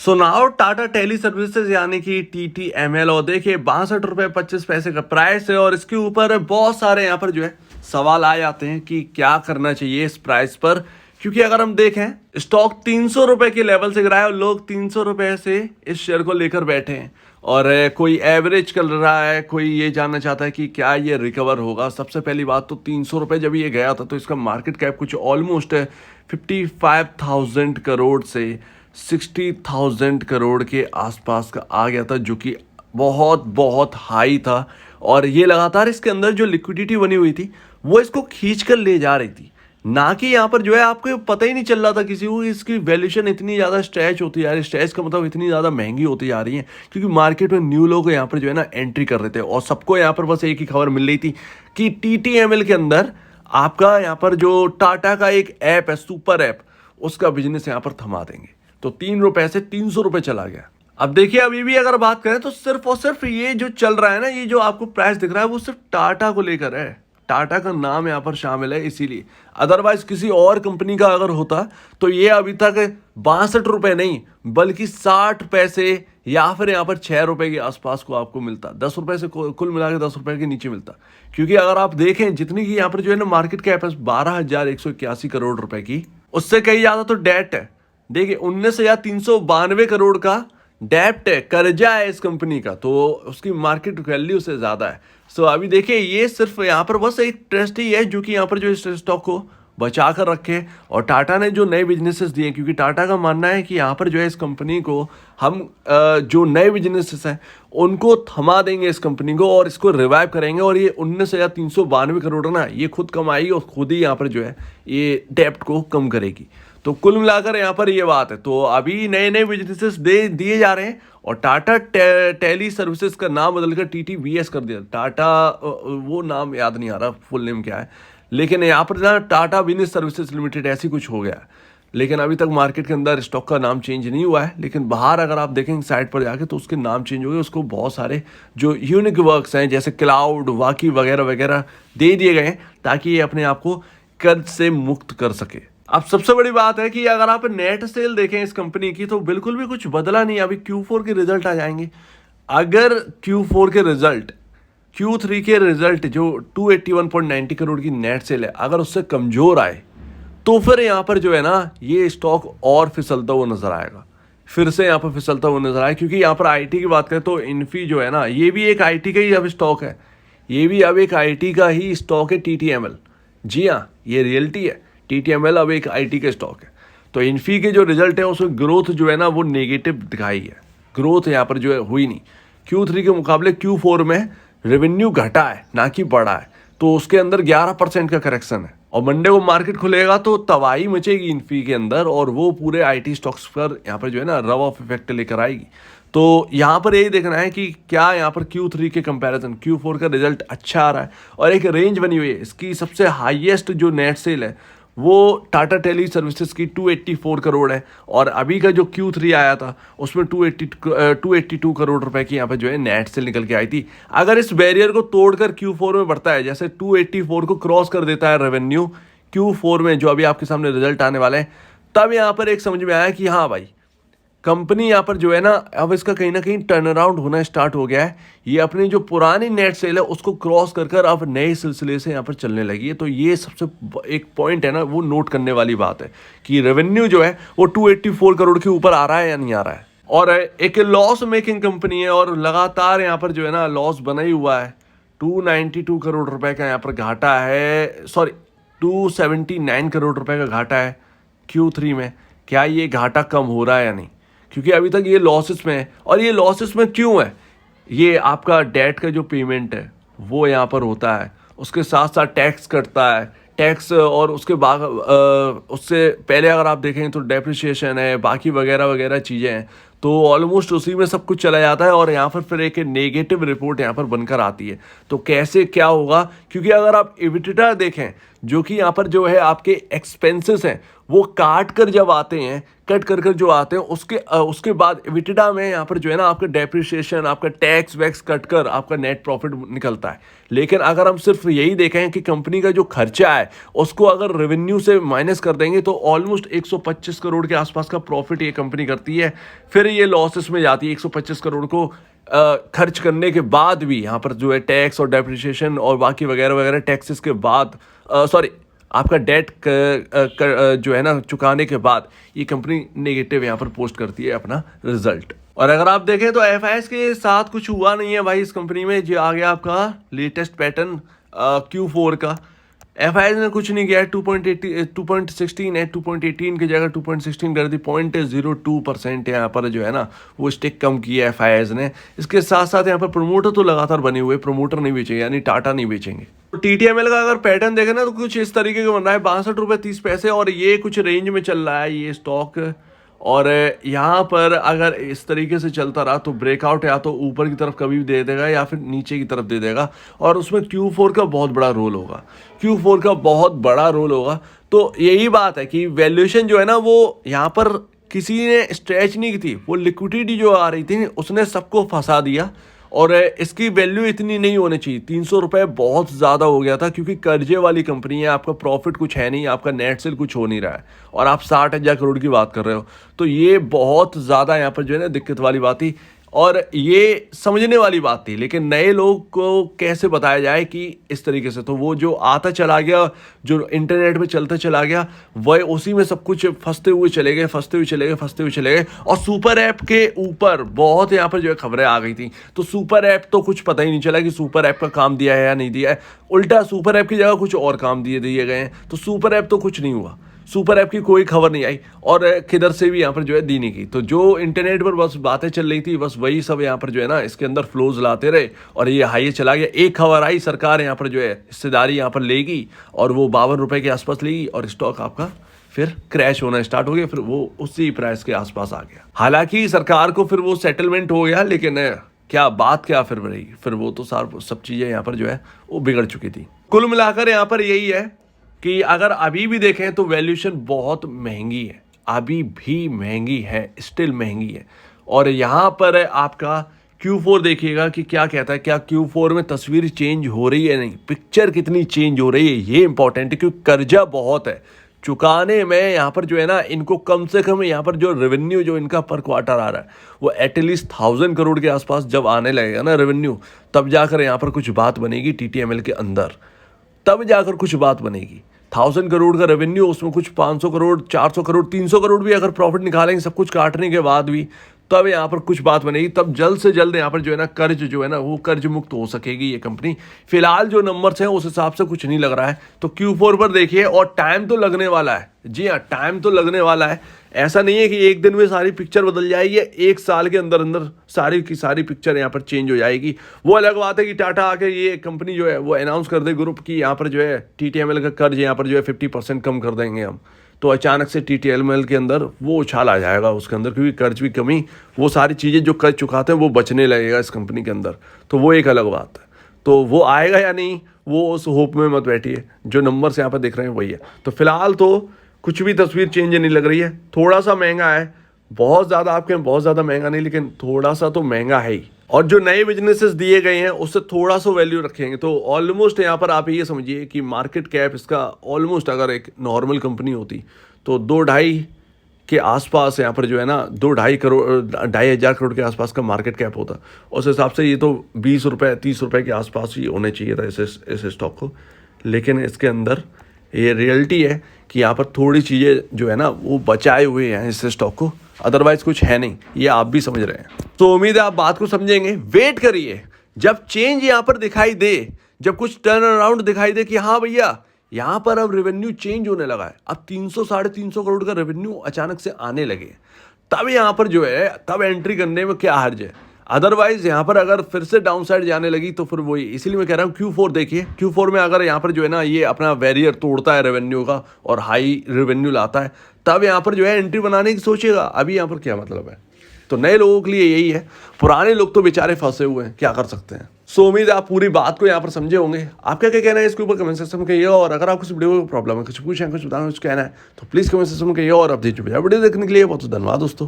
सो now Tata tele services यानी कि TTML, और देखिए 62 रुपये 25 पैसे का प्राइस है। और इसके ऊपर बहुत सारे यहाँ पर जो है सवाल आ जाते हैं कि क्या करना चाहिए इस प्राइस पर, क्योंकि अगर हम देखें स्टॉक 300 रुपये के लेवल से गिरा है और लोग 300 रुपये से इस शेयर को लेकर बैठे हैं। और कोई एवरेज कर रहा है, कोई ये जानना चाहता है कि क्या ये रिकवर होगा। सबसे पहली बात तो 300 रुपये जब ये गया था तो इसका मार्केट कैप कुछ ऑलमोस्ट 55,000 करोड़ से 60,000 करोड़ के आसपास का आ गया था, जो कि बहुत बहुत हाई था। और ये लगातार इसके अंदर जो लिक्विडिटी बनी हुई थी वो इसको खींच कर ले जा रही थी, ना कि यहाँ पर जो है आपको पता ही नहीं चल रहा था किसी को इसकी वैल्यूएशन इतनी ज़्यादा स्ट्रेच होती जा रही है। स्ट्रेच का मतलब इतनी ज़्यादा महंगी होती जा रही है क्योंकि मार्केट में न्यू लोग यहाँ पर जो है ना एंट्री कर रहे थे और सबको यहाँ पर बस एक ही खबर मिल रही थी कि TTML के अंदर आपका यहाँ पर जो टाटा का एक ऐप है, सुपर ऐप, उसका बिजनेस यहाँ पर थमा देंगे। तो 3 रुपए से 300 रुपये चला गया। अब देखिए अभी भी अगर बात करें तो सिर्फ और सिर्फ ये जो चल रहा है ना, ये जो आपको प्राइस दिख रहा है वो सिर्फ टाटा को लेकर है। टाटा का नाम यहाँ पर शामिल है इसीलिए, अदरवाइज किसी और कंपनी का अगर होता तो ये अभी तक 62 रुपये नहीं बल्कि 60 पैसे या फिर यहाँ पर 6 रुपये के आसपास को आपको मिलता। 10 रुपये से कुल मिला के 10 रुपये के नीचे मिलता, क्योंकि अगर आप देखें जितनी की यहाँ पर जो है ना मार्केट कैप है 12,181 करोड़ रुपए की, उससे कहीं ज़्यादा तो डेट है। देखिए 19,392 करोड़ का डेप्ट है, कर्जा है इस कंपनी का, तो उसकी मार्केट वैल्यू से ज़्यादा है। सो अभी देखिए ये सिर्फ यहाँ पर बस एक ट्रस्ट ही है जो कि यहाँ पर जो इस स्टॉक को बचा कर रखे। और टाटा ने जो नए बिजनेसेस दिए, क्योंकि टाटा का मानना है कि यहाँ पर जो है इस कंपनी को हम जो नए बिजनेसेस हैं उनको थमा देंगे इस कंपनी को और इसको रिवाइव करेंगे। और ये 19,392 करोड़ ना ये खुद कमाएगी और खुद ही यहाँ पर जो है ये डेप्ट को कम करेगी। तो कुल मिलाकर यहाँ पर ये बात है। तो अभी नए नए बिजनेसेस दिए जा रहे हैं और टाटा टेली सर्विसेज का नाम बदलकर TTVS कर दिया। टाटा वो नाम याद नहीं आ रहा फुल नेम क्या है, लेकिन यहाँ पर ना टाटा बिजनेस सर्विसेज लिमिटेड ऐसी कुछ हो गया। लेकिन अभी तक मार्केट के अंदर स्टॉक का नाम चेंज नहीं हुआ है, लेकिन बाहर अगर आप देखेंगे साइट पर जाके तो उसके नाम चेंज हो गए। उसको बहुत सारे जो यूनिक वर्क्स हैं जैसे क्लाउड, वाकी वगैरह वगैरह दे दिए गए हैं ताकि ये अपने आप को कर्ज से मुक्त कर सके। अब सबसे बड़ी बात है कि अगर आप नेट सेल देखें इस कंपनी की तो बिल्कुल भी कुछ बदला नहीं। अभी Q4 के रिजल्ट आ जाएंगे, अगर Q4 के रिजल्ट Q3 के रिजल्ट जो 281.90 करोड़ की नेट सेल है अगर उससे कमज़ोर आए तो फिर यहाँ पर जो है ना ये स्टॉक और फिसलता हुआ नजर आएगा, फिर से यहाँ पर फिसलता हुआ नजर आए। क्योंकि यहाँ पर IT की बात करें तो इन्फी जो है ना ये भी एक IT का ही अब स्टॉक है, ये भी अब एक IT का ही स्टॉक है TTML। जी हाँ, ये रियलिटी है, TTML अब एक IT का स्टॉक है। तो इन्फी के जो रिजल्ट है उसमें ग्रोथ जो है ना वो नेगेटिव दिखाई है, ग्रोथ यहाँ पर जो है हुई नहीं। Q3 के मुकाबले Q4 में रेवेन्यू घटा है ना कि बढ़ा है, तो उसके अंदर 11% का करेक्शन है। और मंडे को मार्केट खुलेगा तो तबाही मचेगी इन्फी के अंदर और वो पूरे IT स्टॉक्स पर यहाँ पर जो है ना रब ऑफ इफेक्ट लेकर आएगी। तो यहाँ पर यही देखना है कि क्या यहाँ पर Q3 के कंपैरिजन Q4 का रिजल्ट अच्छा आ रहा है। और एक रेंज बनी हुई है, इसकी सबसे हाईएस्ट जो नेट सेल है वो टाटा टेली सर्विसेज की 284 करोड़ है और अभी का जो Q3 आया था उसमें 282 करोड़ रुपए की यहाँ पे जो है नेट सेल निकल के आई थी। अगर इस बैरियर को तोड़कर Q4 में बढ़ता है, जैसे 284 को क्रॉस कर देता है रेवेन्यू Q4 में जो अभी आपके सामने रिजल्ट आने वाले हैं, तब यहाँ पर एक समझ में आया कि हाँ भाई कंपनी यहाँ पर जो है ना अब इसका कहीं ना कहीं टर्न अराउंड होना स्टार्ट हो गया है। ये अपनी जो पुरानी नेट सेल है उसको क्रॉस कर कर अब नए सिलसिले से यहाँ पर चलने लगी है। तो ये सबसे एक पॉइंट है ना वो नोट करने वाली बात है कि रेवेन्यू जो है वो 284 करोड़ के ऊपर आ रहा है या नहीं आ रहा है। और एक लॉस मेकिंग कंपनी है और लगातार यहाँ पर जो है ना लॉस बना ही हुआ है। 292 करोड़ रुपए का यहाँ पर घाटा है, सॉरी 279 करोड़ रुपए का घाटा है Q3 में। क्या ये घाटा कम हो रहा है या नहीं, क्योंकि अभी तक ये लॉसेस में है। और ये लॉसेस में क्यों है, ये आपका डेट का जो पेमेंट है वो यहाँ पर होता है, उसके साथ साथ टैक्स कटता है, टैक्स और उसके बाद उससे पहले अगर आप देखें तो डेप्रिसिएशन है, बाकी वगैरह वगैरह चीज़ें हैं। तो ऑलमोस्ट उसी में सब कुछ चला जाता है और यहाँ पर फिर एक नेगेटिव रिपोर्ट यहाँ पर बनकर आती है। तो कैसे क्या होगा, क्योंकि अगर आप EBITDA देखें जो कि यहाँ पर जो है आपके एक्सपेंसेस हैं वो काट कर जब आते हैं, कट कर कर जो आते हैं उसके बाद EBITDA में यहाँ पर जो है ना आपका डेप्रिसिएशन, आपका टैक्स वैक्स कट कर आपका नेट प्रॉफिट निकलता है। लेकिन अगर हम सिर्फ यही देखें कि कंपनी का जो खर्चा है उसको अगर रेवेन्यू से माइनस कर देंगे तो ऑलमोस्ट 125 करोड़ के आसपास का प्रॉफिट ये कंपनी करती है। फिर में ये लॉसेस में जाती है 125 करोड़ को खर्च करने के बाद भी। यहाँ पर जो है टैक्स और डेप्रिसिएशन और बाकी वगैरह वगैरह टैक्सेस के बाद, सॉरी, आपका डेट जो है ना चुकाने के बाद ये कंपनी नेगेटिव यहाँ पर पोस्ट करती है अपना रिजल्ट। और अगर आप देखें तो एफआईएस के साथ कुछ हुआ नहीं है भाई इस कंपनी में। जो आ गया आपका लेटेस्ट पैटर्न Q4 का, एफआईएस ने कुछ नहीं किया। 2.16 है, 2.18 की जगह 2.16 कर दी। 0.02% यहाँ पर जो है ना वो स्टेक कम किया एफआईएस ने। इसके साथ साथ यहाँ पर प्रमोटर तो लगातार बने हुए, प्रमोटर नहीं बेचेंगे, यानी टाटा नहीं बेचेंगे। तो टीटीएमएल का अगर पैटर्न देखें ना तो कुछ इस तरीके का बन रहा है, 62.30 रुपये और ये कुछ रेंज में चल रहा है ये स्टॉक। और यहाँ पर अगर इस तरीके से चलता रहा तो ब्रेकआउट या तो ऊपर की तरफ कभी भी दे देगा या फिर नीचे की तरफ दे देगा। और उसमें Q4 का बहुत बड़ा रोल होगा, Q4 का बहुत बड़ा रोल होगा। तो यही बात है कि वैल्यूएशन जो है ना वो यहाँ पर किसी ने स्ट्रेच नहीं की थी, वो लिक्विडिटी जो आ रही थी उसने सबको फंसा दिया। और इसकी वैल्यू इतनी नहीं होनी चाहिए, 300 रुपये बहुत ज़्यादा हो गया था, क्योंकि कर्जे वाली कंपनी है, आपका प्रॉफिट कुछ है नहीं, आपका नेट सेल कुछ हो नहीं रहा है और आप 60,000 करोड़ की बात कर रहे हो। तो ये बहुत ज़्यादा यहाँ पर जो है ना दिक्कत वाली बात थी और ये समझने वाली बात थी। लेकिन नए लोग को कैसे बताया जाए कि इस तरीके से, तो वो जो आता चला गया, जो इंटरनेट पे चलता चला गया, वह उसी में सब कुछ फंसते हुए चले गए। और सुपर ऐप के ऊपर बहुत यहाँ पर जो है खबरें आ गई थी। तो सुपर ऐप तो कुछ पता ही नहीं चला कि सुपर ऐप का काम दिया है या नहीं दिया है। उल्टा सुपर ऐप की जगह कुछ और काम दिए गए हैं। तो सुपर ऐप तो कुछ नहीं हुआ, सुपर ऐप की कोई खबर नहीं आई और किधर से भी यहाँ पर जो है दी नहीं की। तो जो इंटरनेट पर बस बातें चल रही थी, बस वही सब यहाँ पर जो है ना इसके अंदर फ्लोज लाते रहे और ये हाई चला गया। एक खबर आई, सरकार यहाँ पर जो है हिस्सेदारी यहाँ पर लेगी और वो 52 रुपये के आसपास लेगी और स्टॉक आपका फिर क्रैश होना स्टार्ट हो गया, फिर वो उसी प्राइस के आसपास आ गया। हालांकि सरकार को फिर वो सेटलमेंट हो गया, लेकिन क्या बात क्या फिर रही, फिर वो तो सब चीज़ें यहाँ पर जो है वो बिगड़ चुकी थी। कुल मिलाकर यहाँ पर यही है कि अगर अभी भी देखें तो वैल्यूएशन बहुत महंगी है, अभी भी महंगी है, स्टिल महंगी है। और यहाँ पर आपका Q4 देखिएगा कि क्या कहता है, क्या Q4 में तस्वीर चेंज हो रही है, नहीं, पिक्चर कितनी चेंज हो रही है, ये इंपॉर्टेंट है, क्योंकि कर्जा बहुत है चुकाने में। यहाँ पर जो है ना इनको कम से कम यहाँ पर जो रेवेन्यू जो इनका पर क्वार्टर आ रहा है वो एटलीस्ट 1000 करोड़ के आसपास जब आने लगेगा ना रेवेन्यू, तब जाकर यहाँ पर कुछ बात बनेगी TTML के अंदर, तब जाकर कुछ बात बनेगी। 1000 करोड़ का रेवेन्यू, उसमें कुछ 500 करोड़ 400 करोड़ 300 करोड़ भी अगर प्रॉफिट निकालेंगे सब कुछ काटने के बाद भी, तब यहाँ पर कुछ बात बनेगी। तब जल्द से जल्द यहाँ पर जो है ना कर्ज जो है ना वो कर्ज मुक्त हो सकेगी ये कंपनी। फिलहाल जो नंबर्स हैं उस हिसाब से कुछ नहीं लग रहा है। तो Q4 पर देखिए, और टाइम तो लगने वाला है, जी हाँ टाइम तो लगने वाला है। ऐसा नहीं है कि एक दिन में सारी पिक्चर बदल जाएगी, एक साल के अंदर अंदर सारी की सारी पिक्चर यहाँ पर चेंज हो जाएगी। वो अलग बात है कि टाटा आके ये कंपनी जो है वो अनाउंस कर दे ग्रुप की यहाँ पर जो है TTML का कर्ज यहाँ पर जो है 50% कम कर देंगे हम, तो अचानक से TTML के अंदर वो उछाल आ जाएगा उसके अंदर, क्योंकि कर्ज की कमी, वो सारी चीज़ें जो कर्ज चुकाते हैं वो बचने लगेगा इस कंपनी के अंदर। तो वो एक अलग बात है। तो वो आएगा या नहीं, वो उस होप में मत बैठिए, जो नंबर्स यहाँ पर दिख रहे हैं वही है। तो फिलहाल तो कुछ भी तस्वीर चेंज नहीं लग रही है। थोड़ा सा महंगा है, बहुत ज़्यादा आपके बहुत ज़्यादा महंगा नहीं, लेकिन थोड़ा सा तो महंगा है ही। और जो नए बिजनेसेस दिए गए हैं उससे थोड़ा सा वैल्यू रखेंगे तो ऑलमोस्ट यहाँ पर आप ये समझिए कि मार्केट कैप इसका ऑलमोस्ट, अगर एक नॉर्मल कंपनी होती तो 2-2.5 के आसपास यहाँ पर जो है ना 2-2.5 करोड़ 2,500 करोड़ के आसपास का मार्केट कैप होता। उस हिसाब से ये तो 20 रुपये 30 रुपये के आसपास ही होने चाहिए था इस स्टॉक को। लेकिन इसके अंदर ये रियलिटी है कि यहाँ पर थोड़ी चीज़ें जो है ना वो बचाए हुए हैं इस स्टॉक को, अदरवाइज कुछ है नहीं, ये आप भी समझ रहे हैं। तो उम्मीद है आप बात को समझेंगे। वेट करिए, जब चेंज यहाँ पर दिखाई दे, जब कुछ टर्न अराउंड दिखाई दे कि हाँ भैया यहाँ पर अब रेवेन्यू चेंज होने लगा है, अब 300-350 करोड़ का रेवेन्यू अचानक से आने लगे, तब यहाँ पर जो है तब एंट्री करने में क्या हर्ज है। अदरवाइज यहाँ पर अगर फिर से डाउन साइड जाने लगी तो फिर वही, इसीलिए मैं कह रहा हूँ Q4 देखिए। Q4 में अगर यहाँ पर जो है ना ये अपना बैरियर तोड़ता है रेवेन्यू का और हाई रेवेन्यू लाता है, तब यहाँ पर जो है एंट्री बनाने की सोचेगा। अभी यहाँ पर क्या मतलब है। तो नए लोगों के लिए यही है, पुराने लोग तो बेचारे फंसे हुए हैं, क्या कर सकते हैं। सो उम्मीद है आप पूरी बात को यहाँ पर समझे होंगे। आपका क्या कहना है इसके ऊपर कमेंट सेक्शन में कहिए, और अगर आपको इस वीडियो में प्रॉब्लम है, कुछ पूछें, कुछ बताना, कुछ कहना है तो प्लीज़ कमेंट सेक्शन में कहिए। और अब वीडियो देखने के लिए बहुत धन्यवाद दोस्तों।